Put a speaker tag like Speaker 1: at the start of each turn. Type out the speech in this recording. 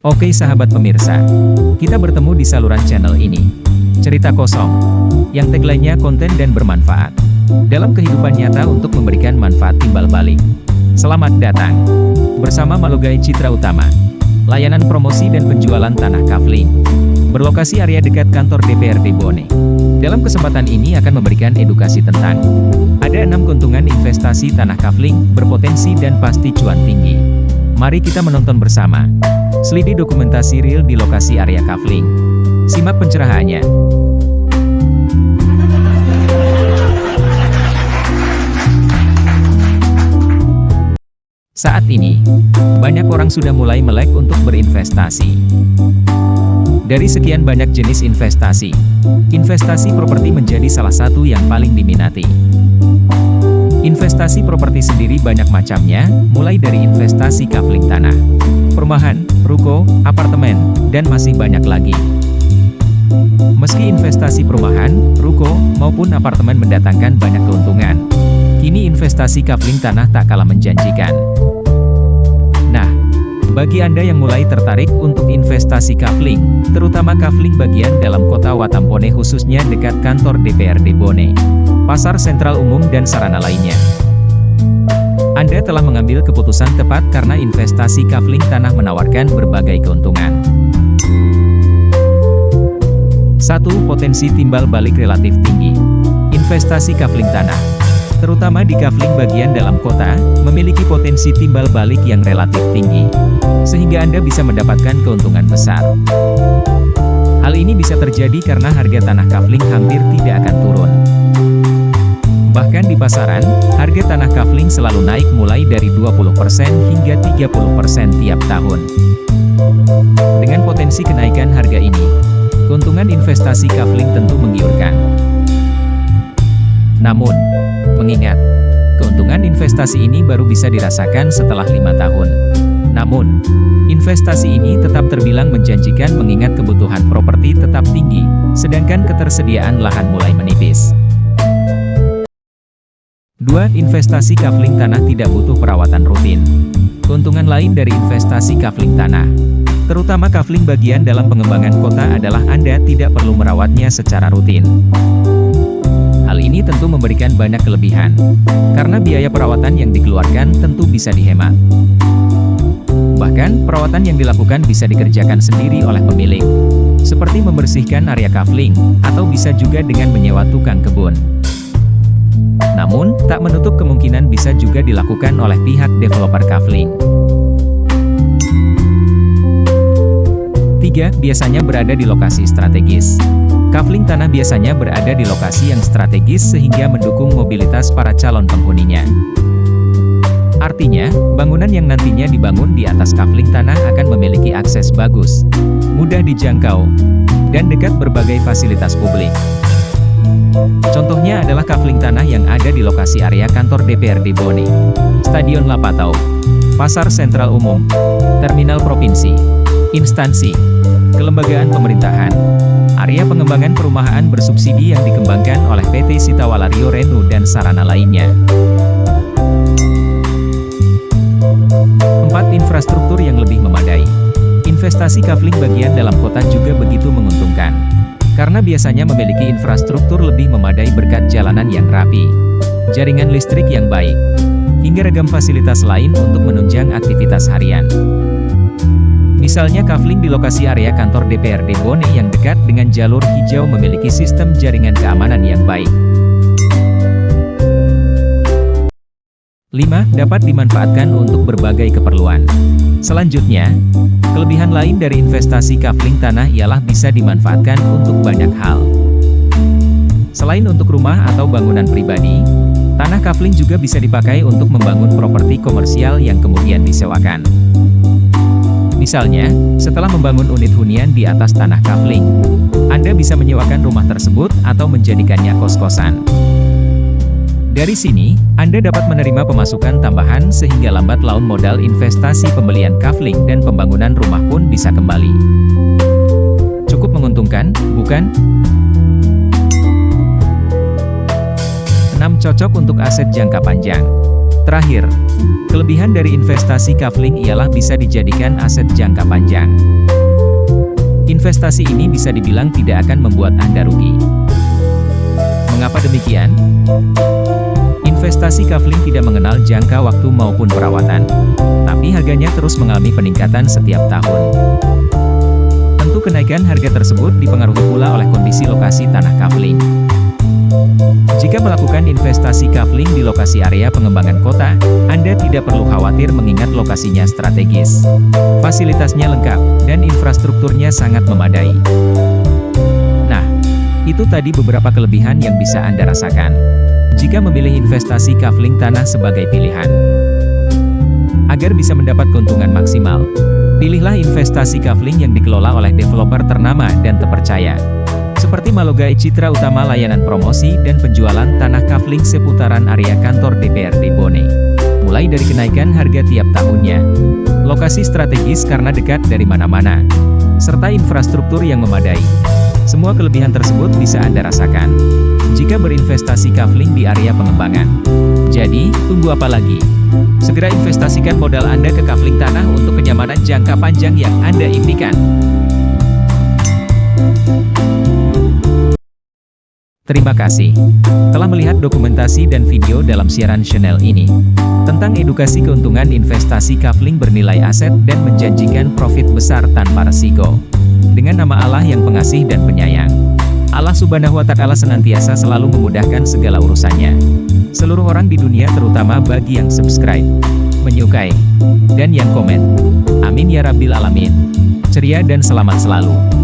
Speaker 1: Oke sahabat pemirsa, kita bertemu di saluran channel ini. Cerita kosong, yang tagline-nya konten dan bermanfaat. Dalam kehidupan nyata untuk memberikan manfaat timbal balik. Selamat datang. Bersama Malogai Citra Utama. Layanan promosi dan penjualan tanah kafling. Berlokasi area dekat kantor DPRD Bone. Dalam kesempatan ini akan memberikan edukasi tentang ada 6 keuntungan investasi tanah kafling, berpotensi dan pasti cuan tinggi. Mari kita menonton bersama. Selidi dokumentasi real di lokasi area kafling. Simak pencerahannya. Saat ini, banyak orang sudah mulai melek untuk berinvestasi. Dari sekian banyak jenis investasi, investasi properti menjadi salah satu yang paling diminati. Investasi properti sendiri banyak macamnya, mulai dari investasi kafling tanah, perumahan, ruko, apartemen, dan masih banyak lagi. Meski investasi perumahan, ruko, maupun apartemen mendatangkan banyak keuntungan, kini investasi kafling tanah tak kalah menjanjikan. Nah, bagi Anda yang mulai tertarik untuk investasi kafling, terutama kafling bagian dalam kota Watampone khususnya dekat kantor DPRD Bone, pasar sentral umum dan sarana lainnya, Anda telah mengambil keputusan tepat karena investasi kafling tanah menawarkan berbagai keuntungan. 1. Potensi timbal balik relatif tinggi. Investasi kafling tanah, terutama di kafling bagian dalam kota, memiliki potensi timbal balik yang relatif tinggi, sehingga Anda bisa mendapatkan keuntungan besar. Hal ini bisa terjadi karena harga tanah kafling hampir tidak akan turun. Bahkan di pasaran, harga tanah kafling selalu naik mulai dari 20% hingga 30% tiap tahun. Dengan potensi kenaikan harga ini, keuntungan investasi kafling tentu menggiurkan. Namun, mengingat, keuntungan investasi ini baru bisa dirasakan setelah 5 tahun. Namun, investasi ini tetap terbilang menjanjikan mengingat kebutuhan properti tetap tinggi, sedangkan ketersediaan lahan mulai menipis. 2. Investasi kafling tanah tidak butuh perawatan rutin. Keuntungan lain dari investasi kafling tanah, terutama kafling bagian dalam pengembangan kota adalah Anda tidak perlu merawatnya secara rutin. Hal ini tentu memberikan banyak kelebihan, karena biaya perawatan yang dikeluarkan tentu bisa dihemat. Bahkan, perawatan yang dilakukan bisa dikerjakan sendiri oleh pemilik, seperti membersihkan area kafling, atau bisa juga dengan menyewa tukang kebun. Namun, tak menutup kemungkinan bisa juga dilakukan oleh pihak developer kafling. 3. Biasanya berada di lokasi strategis. Kafling tanah biasanya berada di lokasi yang strategis sehingga mendukung mobilitas para calon penghuninya. Artinya, bangunan yang nantinya dibangun di atas kafling tanah akan memiliki akses bagus, mudah dijangkau, dan dekat berbagai fasilitas publik. Contohnya adalah kafling tanah yang ada di lokasi area kantor DPRD Bone, Stadion Lapatau, Pasar Sentral Umum, Terminal Provinsi, instansi, kelembagaan pemerintahan, area pengembangan perumahan bersubsidi yang dikembangkan oleh PT Sitawala Rio Renu dan sarana lainnya. 4. Infrastruktur yang lebih memadai. Investasi kafling bagian dalam kota juga begitu menguntungkan, karena biasanya memiliki infrastruktur lebih memadai berkat jalanan yang rapi, jaringan listrik yang baik, hingga ragam fasilitas lain untuk menunjang aktivitas harian. Misalnya kafling di lokasi area kantor DPRD Bone yang dekat dengan jalur hijau memiliki sistem jaringan keamanan yang baik. 5. Dapat dimanfaatkan untuk berbagai keperluan. Selanjutnya, kelebihan lain dari investasi kafling tanah ialah bisa dimanfaatkan untuk banyak hal. Selain untuk rumah atau bangunan pribadi, tanah kafling juga bisa dipakai untuk membangun properti komersial yang kemudian disewakan. Misalnya, setelah membangun unit hunian di atas tanah kafling, Anda bisa menyewakan rumah tersebut atau menjadikannya kos-kosan. Dari sini, Anda dapat menerima pemasukan tambahan sehingga lambat laun modal investasi pembelian kafling dan pembangunan rumah pun bisa kembali. Cukup menguntungkan, bukan? 6. Cocok untuk aset jangka panjang. Terakhir, kelebihan dari investasi kafling ialah bisa dijadikan aset jangka panjang. Investasi ini bisa dibilang tidak akan membuat Anda rugi. Mengapa demikian? Investasi kafling tidak mengenal jangka waktu maupun perawatan, tapi harganya terus mengalami peningkatan setiap tahun. Tentu kenaikan harga tersebut dipengaruhi pula oleh kondisi lokasi tanah kafling. Jika melakukan investasi kafling di lokasi area pengembangan kota, Anda tidak perlu khawatir mengingat lokasinya strategis. Fasilitasnya lengkap, dan infrastrukturnya sangat memadai. Nah, itu tadi beberapa kelebihan yang bisa Anda rasakan jika memilih investasi kafling tanah sebagai pilihan. Agar bisa mendapat keuntungan maksimal, pilihlah investasi kafling yang dikelola oleh developer ternama dan terpercaya. Seperti Malogai Citra Utama layanan promosi dan penjualan tanah kafling seputaran area kantor DPRD Bone. Mulai dari kenaikan harga tiap tahunnya, lokasi strategis karena dekat dari mana-mana, serta infrastruktur yang memadai. Semua kelebihan tersebut bisa Anda rasakan jika berinvestasi kafling di area pengembangan. Jadi, tunggu apa lagi? Segera investasikan modal Anda ke kafling tanah untuk kenyamanan jangka panjang yang Anda impikan. Terima kasih telah melihat dokumentasi dan video dalam siaran channel ini tentang edukasi keuntungan investasi kafling bernilai aset dan menjanjikan profit besar tanpa resiko. Dengan nama Allah yang pengasih dan penyayang, Allah Subhanahu wa Ta'ala senantiasa selalu memudahkan segala urusannya. Seluruh orang di dunia, terutama bagi yang subscribe, menyukai, dan yang komen. Amin ya Rabbil Alamin. Ceria dan selamat selalu.